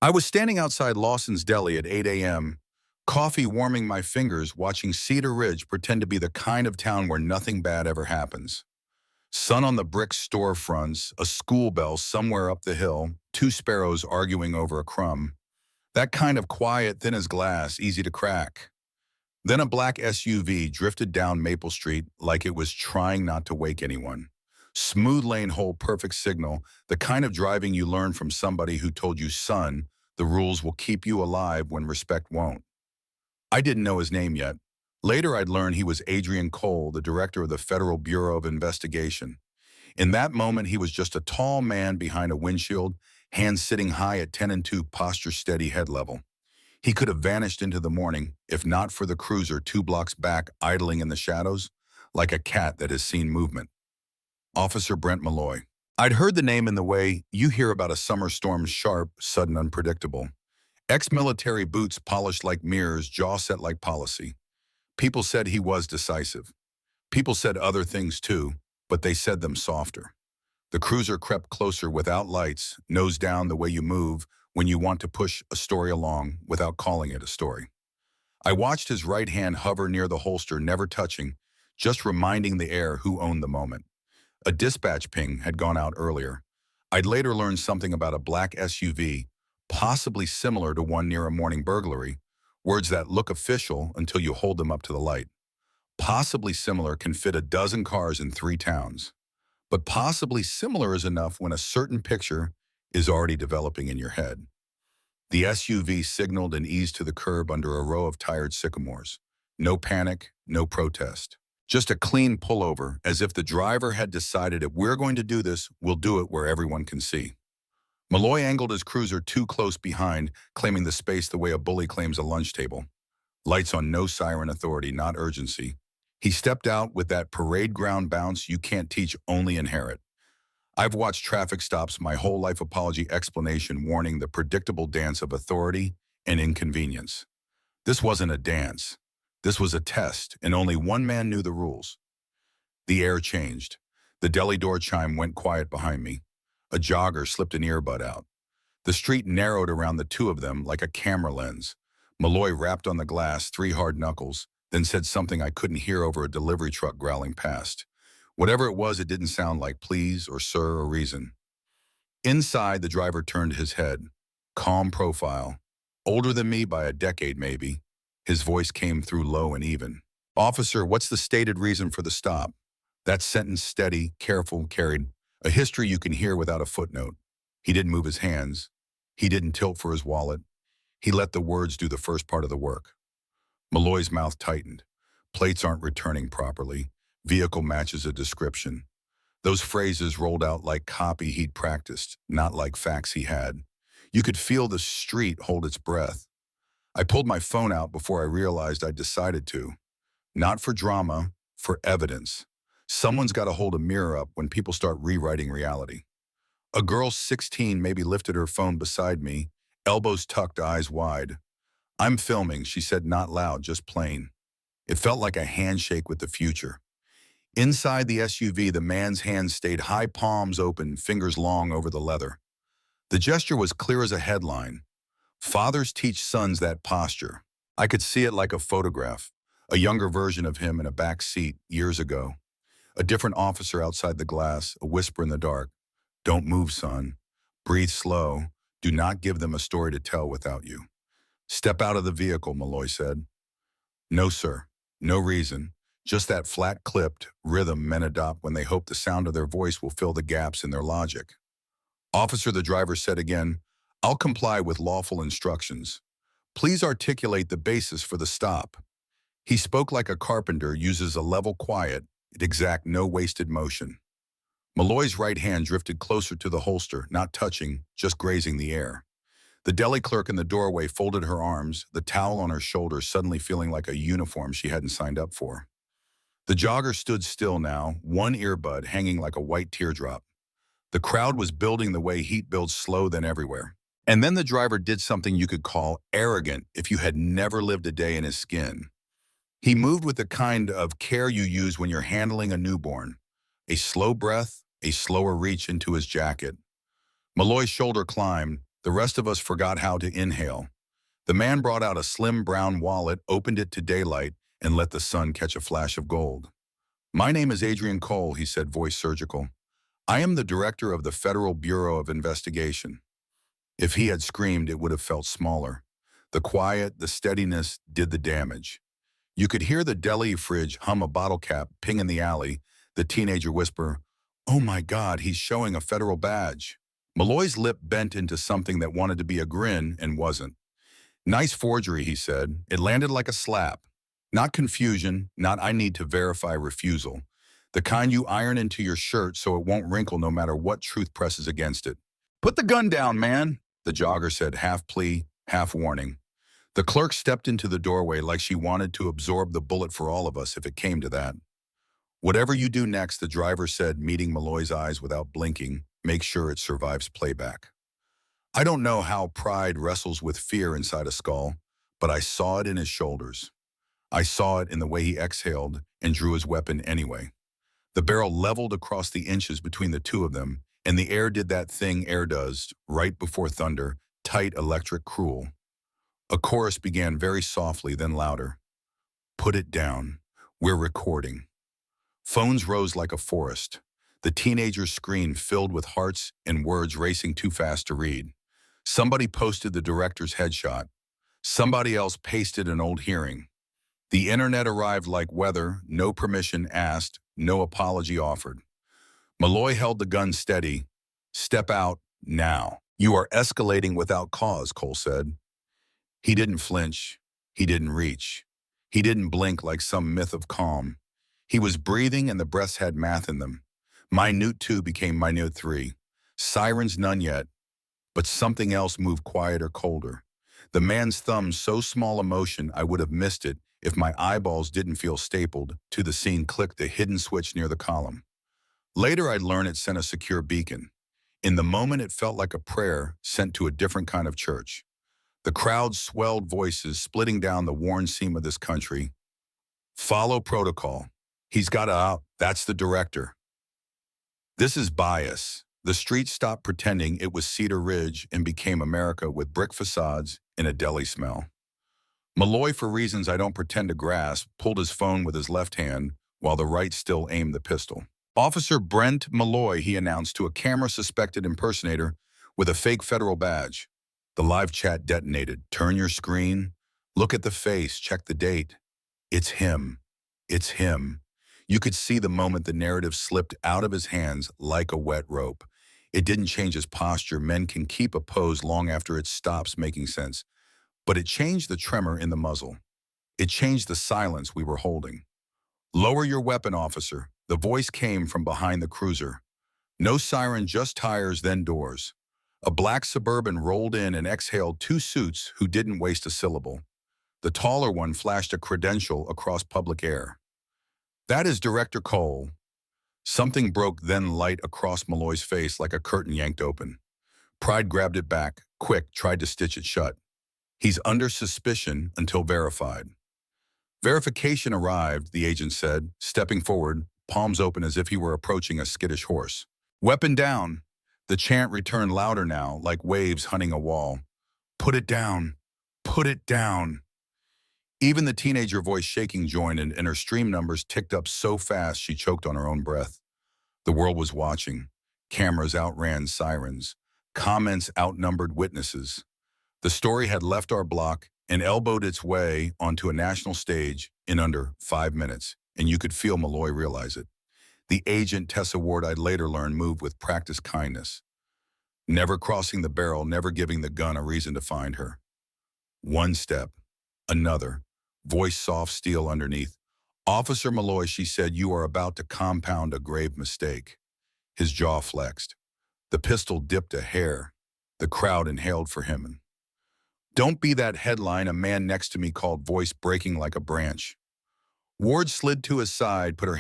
I was standing outside Lawson's Deli at 8 a.m., coffee warming my fingers, watching Cedar Ridge pretend to be the kind of town where nothing bad ever happens. Sun on the brick storefronts, a school bell somewhere up the hill, two sparrows arguing over a crumb. That kind of quiet, thin as glass, easy to crack. Then a black SUV drifted down Maple Street like it was trying not to wake anyone. Smooth lane hold perfect signal, the kind of driving you learn from somebody who told you, son, the rules will keep you alive when respect won't. I didn't know his name yet. Later I'd learned he was Adrian Cole, the director of the Federal Bureau of Investigation. In that moment, he was just a tall man behind a windshield, hands sitting high at 10 and 2, posture steady, head level. He could have vanished into the morning, if not for the cruiser 2 blocks back idling in the shadows, like a cat that has seen movement. Officer Brent Malloy. I'd heard the name in the way you hear about a summer storm, sharp, sudden, unpredictable. Ex-military boots polished like mirrors, jaw set like policy. People said he was decisive. People said other things too, but they said them softer. The cruiser crept closer without lights, nose down the way you move when you want to push a story along without calling it a story. I watched his right hand hover near the holster, never touching, just reminding the air who owned the moment. A dispatch ping had gone out earlier. I'd later learned something about a black SUV, possibly similar to one near a morning burglary, words that look official until you hold them up to the light. Possibly similar can fit a dozen cars in 3 towns. But possibly similar is enough when a certain picture is already developing in your head. The SUV signaled and eased to the curb under a row of tired sycamores. No panic, no protest. Just a clean pullover, as if the driver had decided if we're going to do this, we'll do it where everyone can see. Malloy angled his cruiser too close behind, claiming the space the way a bully claims a lunch table. Lights on, no siren, authority, not urgency. He stepped out with that parade ground bounce you can't teach, only inherit. I've watched traffic stops my whole life, apology, explanation, warning, the predictable dance of authority and inconvenience. This wasn't a dance. This was a test, and only one man knew the rules. The air changed. The deli door chime went quiet behind me. A jogger slipped an earbud out. The street narrowed around the two of them like a camera lens. Malloy rapped on the glass 3 hard knuckles, then said something I couldn't hear over a delivery truck growling past. Whatever it was, it didn't sound like please or sir or reason. Inside, the driver turned his head. Calm profile. Older than me by a decade, maybe. His voice came through low and even. Officer, what's the stated reason for the stop? That sentence, steady, careful, carried a history you can hear without a footnote. He didn't move his hands. He didn't tilt for his wallet. He let the words do the first part of the work. Malloy's mouth tightened. Plates aren't returning properly. Vehicle matches a description. Those phrases rolled out like copy he'd practiced, not like facts he had. You could feel the street hold its breath. I pulled my phone out before I realized I'd decided to. Not for drama, for evidence. Someone's got to hold a mirror up when people start rewriting reality. A girl 16 maybe lifted her phone beside me, elbows tucked, eyes wide. I'm filming, she said, not loud, just plain. It felt like a handshake with the future. Inside the SUV, the man's hands stayed high, palms open, fingers long over the leather. The gesture was clear as a headline. Fathers teach sons that posture. I could see it like a photograph, a younger version of him in a back seat years ago. A different officer outside the glass, a whisper in the dark. Don't move, son. Breathe slow. Do not give them a story to tell without you. Step out of the vehicle, Malloy said. No, sir. No reason. Just that flat clipped rhythm men adopt when they hope the sound of their voice will fill the gaps in their logic. Officer, the driver said again, I'll comply with lawful instructions. Please articulate the basis for the stop. He spoke like a carpenter uses a level quiet, it exact no wasted motion. Malloy's right hand drifted closer to the holster, not touching, just grazing the air. The deli clerk in the doorway folded her arms, the towel on her shoulder suddenly feeling like a uniform she hadn't signed up for. The jogger stood still now, one earbud hanging like a white teardrop. The crowd was building the way heat builds slow then everywhere. And then the driver did something you could call arrogant if you had never lived a day in his skin. He moved with the kind of care you use when you're handling a newborn. A slow breath, a slower reach into his jacket. Malloy's shoulder climbed, The rest of us forgot how to inhale. The man brought out a slim brown wallet, opened it to daylight, and let the sun catch a flash of gold. "My name is Adrian Cole," he said, voice surgical. "I am the director of the Federal Bureau of Investigation." If he had screamed, it would have felt smaller. The quiet, the steadiness did the damage. You could hear the deli fridge hum a bottle cap ping in the alley, the teenager whisper, "Oh my God, he's showing a federal badge." Malloy's lip bent into something that wanted to be a grin and wasn't. "Nice forgery," he said. It landed like a slap. Not confusion, not "I need to verify" refusal. The kind you iron into your shirt so it won't wrinkle no matter what truth presses against it. "Put the gun down, man," the jogger said, half plea, half warning. The clerk stepped into the doorway like she wanted to absorb the bullet for all of us if it came to that. "Whatever you do next," the driver said, meeting Malloy's eyes without blinking, "make sure it survives playback." I don't know how pride wrestles with fear inside a skull, but I saw it in his shoulders. I saw it in the way he exhaled and drew his weapon anyway. The barrel leveled across the inches between the two of them, and the air did that thing air does right before thunder, tight, electric, cruel. A chorus began very softly, then louder. "Put it down. We're recording." Phones rose like a forest. The teenager's screen filled with hearts and words racing too fast to read. Somebody posted the director's headshot. Somebody else pasted an old hearing. The internet arrived like weather, no permission asked, no apology offered. Malloy held the gun steady. "Step out, now." "You are escalating without cause," Cole said. He didn't flinch. He didn't reach. He didn't blink like some myth of calm. He was breathing, and the breaths had math in them. Minute 2 became minute 3. Sirens none yet, but something else moved quieter, colder. The man's thumb, so small a motion I would have missed it if my eyeballs didn't feel stapled to the scene, clicked the hidden switch near the column. Later I'd learn it sent a secure beacon. In the moment it felt like a prayer sent to a different kind of church. The crowd swelled, voices splitting down the worn seam of this country. "Follow protocol. He's got out. That's the director." This is bias. The street stopped pretending it was Cedar Ridge and became America with brick facades and a deli smell. Malloy, for reasons I don't pretend to grasp, pulled his phone with his left hand while the right still aimed the pistol. "Officer Brent Malloy," he announced to a camera-suspected impersonator with a fake federal badge. The live chat detonated. "Turn your screen. Look at the face. Check the date. It's him. It's him." You could see the moment the narrative slipped out of his hands like a wet rope. It didn't change his posture. Men can keep a pose long after it stops making sense. But it changed the tremor in the muzzle. It changed the silence we were holding. "Lower your weapon, officer." The voice came from behind the cruiser. No siren, just tires, then doors. A black Suburban rolled in and exhaled 2 suits who didn't waste a syllable. The taller one flashed a credential across public air. "That is Director Cole." Something broke then light across Malloy's face like a curtain yanked open. Pride grabbed it back, quick, tried to stitch it shut. "He's under suspicion until verified." Verification arrived, the agent said, stepping forward, palms open as if he were approaching a skittish horse. "Weapon down." The chant returned louder now, like waves hunting a wall. "Put it down. Put it down." Even the teenager voice shaking joined, and her stream numbers ticked up so fast she choked on her own breath. The world was watching. Cameras outran sirens. Comments outnumbered witnesses. The story had left our block and elbowed its way onto a national stage in under 5 minutes, and you could feel Malloy realize it. The agent, Tessa Ward, I'd later learned, moved with practiced kindness. Never crossing the barrel, never giving the gun a reason to find her. One step. Another. Voice soft, steel underneath. "Officer Malloy," she said, "you are about to compound a grave mistake." His jaw flexed. The pistol dipped a hair. The crowd inhaled for him. "Don't be that headline," a man next to me called, voice breaking like a branch. Ward slid to his side, put her